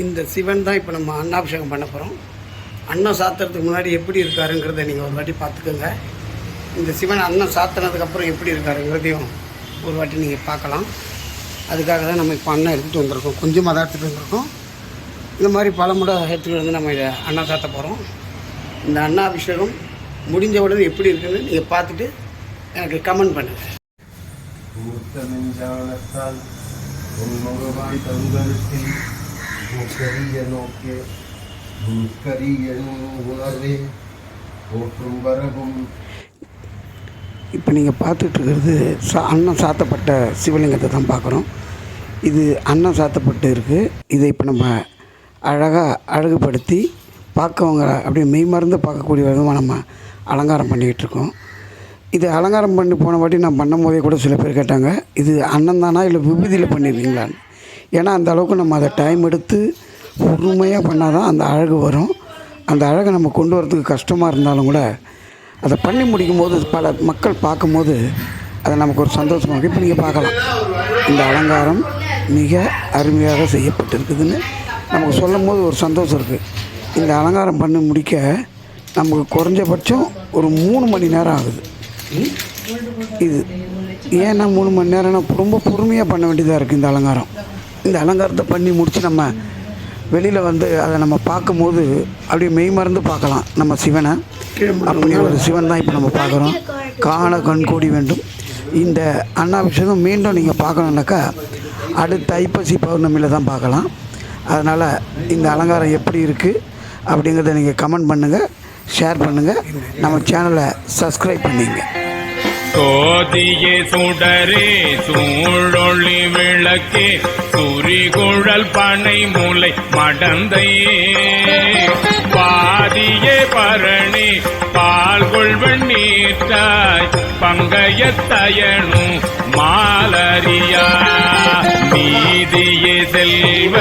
இந்த சிவன் தான் இப்போ நம்ம அன்னாபிஷேகம் பண்ண போகிறோம். அன்னம் சாத்துறதுக்கு முன்னாடி எப்படி இருக்காருங்கிறத நீங்கள் ஒரு வாட்டி பார்த்துக்கோங்க. இந்த சிவன் அன்னம் சாத்தினதுக்கப்புறம் எப்படி இருக்காருங்கிறதையும் ஒரு வாட்டி நீங்கள் பார்க்கலாம். அதுக்காக தான் நம்ம இப்போ அன்னம் எடுத்துகிட்டு வந்திருக்கோம். கொஞ்சமாக தான் எடுத்துகிட்டு வந்திருக்கோம். இந்த மாதிரி பல முறை எடுத்துகிட்டு வந்து நம்ம இதை அன்னம் சாத்த போகிறோம். இந்த அன்னாபிஷேகம் முடிஞ்ச உடனே எப்படி இருக்குன்னு நீங்கள் பார்த்துட்டு எனக்கு கமெண்ட் பண்ணுங்கள். இப்போ நீங்கள் பார்த்துட்ருக்கிறது அன்னம் சாத்தப்பட்ட சிவலிங்கத்தை தான் பார்க்குறோம். இது அன்னம் சாத்தப்பட்டு இருக்குது. இதை இப்போ நம்ம அழகாக அழகுபடுத்தி பார்க்கவங்க அப்படியே மெய் மறந்து பார்க்கக்கூடிய விதமாக நம்ம அலங்காரம் பண்ணிக்கிட்டு இருக்கோம். இது அலங்காரம் பண்ணி போன வாட்டி நான் பண்ணும் போதே கூட சில பேர் கேட்டாங்க, இது அன்னம் தானா இல்லை விபூதியில் பண்ணியிருக்கீங்களான்னு. ஏன்னா அந்த அளவுக்கு நம்ம அதை டைம் எடுத்து பொறுமையாக பண்ணால் தான் அந்த அழகு வரும். அந்த அழகை நம்ம கொண்டு வரதுக்கு கஷ்டமாக இருந்தாலும் கூட அதை பண்ணி முடிக்கும் போது பல மக்கள் பார்க்கும்போது அது நமக்கு ஒரு சந்தோஷமாக இருக்குது. இப்போ நீங்கள் பார்க்கலாம், இந்த அலங்காரம் மிக அருமையாக செய்யப்பட்டிருக்குதுன்னு நமக்கு சொல்லும் போது ஒரு சந்தோஷம் இருக்குது. இந்த அலங்காரம் பண்ணி முடிக்க நமக்கு குறைஞ்சபட்சம் ஒரு 3 மணி நேரம் ஆகுது. இது ஏன்னா 3 மணி நேரம்னா ரொம்ப பொறுமையாக பண்ண வேண்டியதாக இருக்குது. இந்த அலங்காரம், இந்த அலங்காரத்தை பண்ணி முடித்து நம்ம வெளியில் வந்து அதை நம்ம பார்க்கும்போது அப்படியே மெய் மறந்து பார்க்கலாம் நம்ம சிவனை. அப்படி ஒரு சிவன் தான் இப்போ நம்ம பார்க்குறோம். காண கண்கூடி வேண்டும். இந்த அன்னாபிஷேகம் மீண்டும் நீங்கள் பார்க்கணுன்னாக்கா அடுத்த ஐப்பசி பௌர்ணமியில் தான் பார்க்கலாம். அதனால் இந்த அலங்காரம் எப்படி இருக்குது அப்படிங்கிறத நீங்கள் கமெண்ட் பண்ணுங்கள், ஷேர் பண்ணுங்கள், நம்ம சேனலை சப்ஸ்கிரைப் பண்ணிங்க. சோதியே சுடரே சூழொளி விளக்கே சுரிகுழல் பனை மூளை மடந்தையே பாதியே பரணி பால் கொள்வன் நீட்டாய் பங்கயத்தயனும் மாலரியா நீதியே செல்வ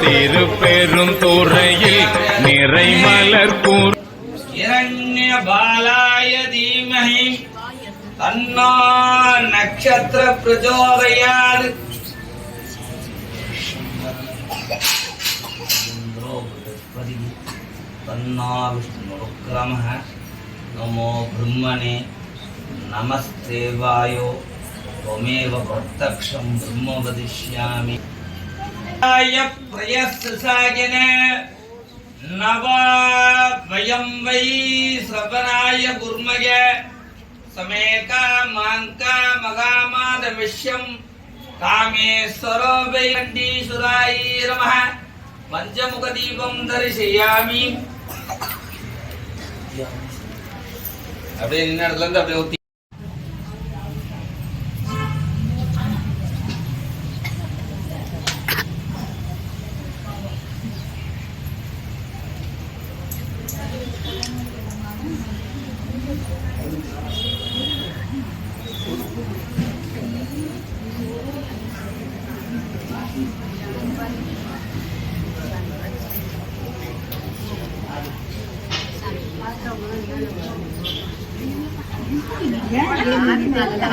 திருப்பெரும் துறையில் நிறைமலர் கூர் இரண்ய பாலாய தீமஹி தன்னோ நக்ஷத்ர பிரச்சோதயாத். தன்னோ விஷ்ணுருக்ரமः நமோ பிரம்மணே நமஸ்தேவாயோ त्वमेव प्रत्यक्षं ब्रह्म वदिष्यामि. आय प्रयस्सायन नव वयं वै श्रवणाय गुर्मय समेका मांका मगामाद विश्यं कामेश्वरो वै गंडीसुराय नमः. पंचमुख दीपं दर्शयामि. அப்படியே நின்ன இடத்துல இருந்து அப்படியே ஊத்தி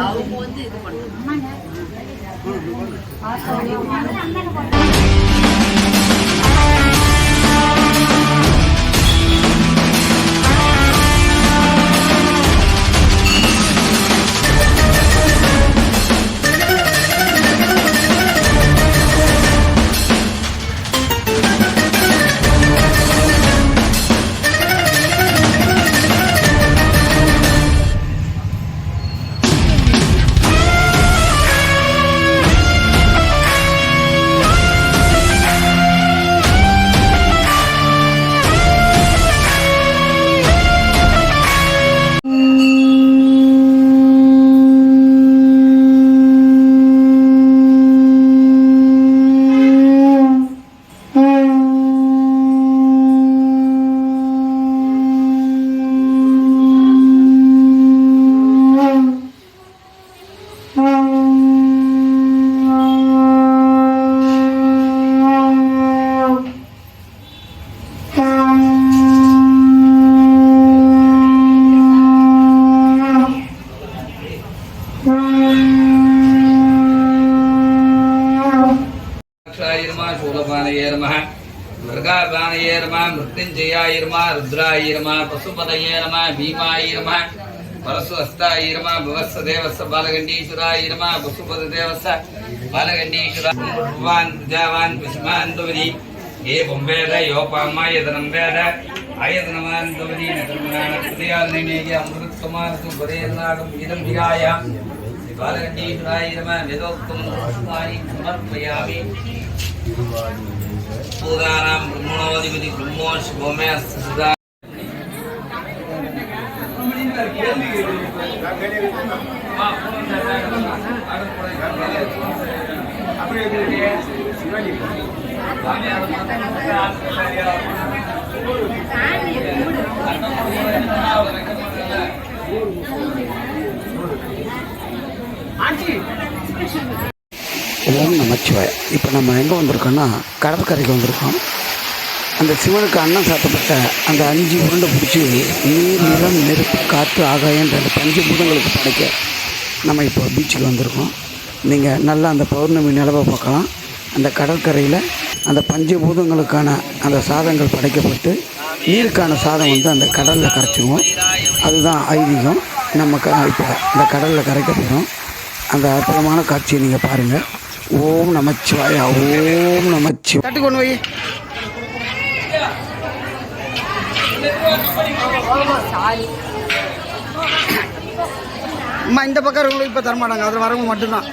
அவங்க வந்து இது பண்ணுவாங்க. மிருகாபானயே நம மிருத்யுஞ்சயாய நம ருத்ராய நம பசுபதயே நம பீமாய நம பரசுஹஸ்தாய நம பவஸ்ஸ தேவஸ்ஸ பாலகண்டீஸ்வராய நம பசுபத தேவஸ்ஸ பாலகண்டீஸ்வரா பகவான் ஜாவான் விஸ்மாந்தவதி ஏ பொம்பேத யோபாமாய தனம் வேத ஆயதனமாந்தவதி நகர்மனான புதியாதனேகி அமிர்தகுமாரது பரேர்நாகம் இதம் விகாய பாலகண்டீஸ்வராய நம வேதோக்தம் புஷ்பாணி சமர்ப்பயாமி பூதானாம் பிரம்மணோதிபதி பிரம்மோஷ் கோமே சுதா ஓம் நமச்சிவாய. இப்போ நம்ம எங்கே வந்திருக்கோன்னா கடற்கரைக்கு வந்திருக்கோம். அந்த சிவனுக்கு அன்னம் சாத்தப்பட்ட அந்த 5 உருண்டை பிடிச்சி நீர் நிலம் நெருப்பு காற்று ஆகாயன்ற அந்த 5 பூதங்களுக்கு படைக்க நம்ம இப்போ பீச்சுக்கு வந்திருக்கோம். நீங்கள் நல்லா அந்த பௌர்ணமி நிலவை பார்க்கலாம். அந்த கடற்கரையில் அந்த 5 பூதங்களுக்கான அந்த சாதங்கள் படைக்கப்பட்டு நீருக்கான சாதம் வந்து அந்த கடலில் கரைச்சிடுவோம். அதுதான் ஐதீகம். நம்ம இப்போ இந்த கடலில் கரைக்க போகிறோம். அந்த அற்புதமான காட்சியை நீங்கள் பாருங்கள். ஓம் நமச்சிவாயா. ஓம் நமச்சிவாய. தட்டு கொண்டு போய் அம்மா இந்த பக்கம் இருக்கவங்களுக்கு இப்போ தரமாட்டாங்க. அதில் வரவங்க மட்டும்தான்.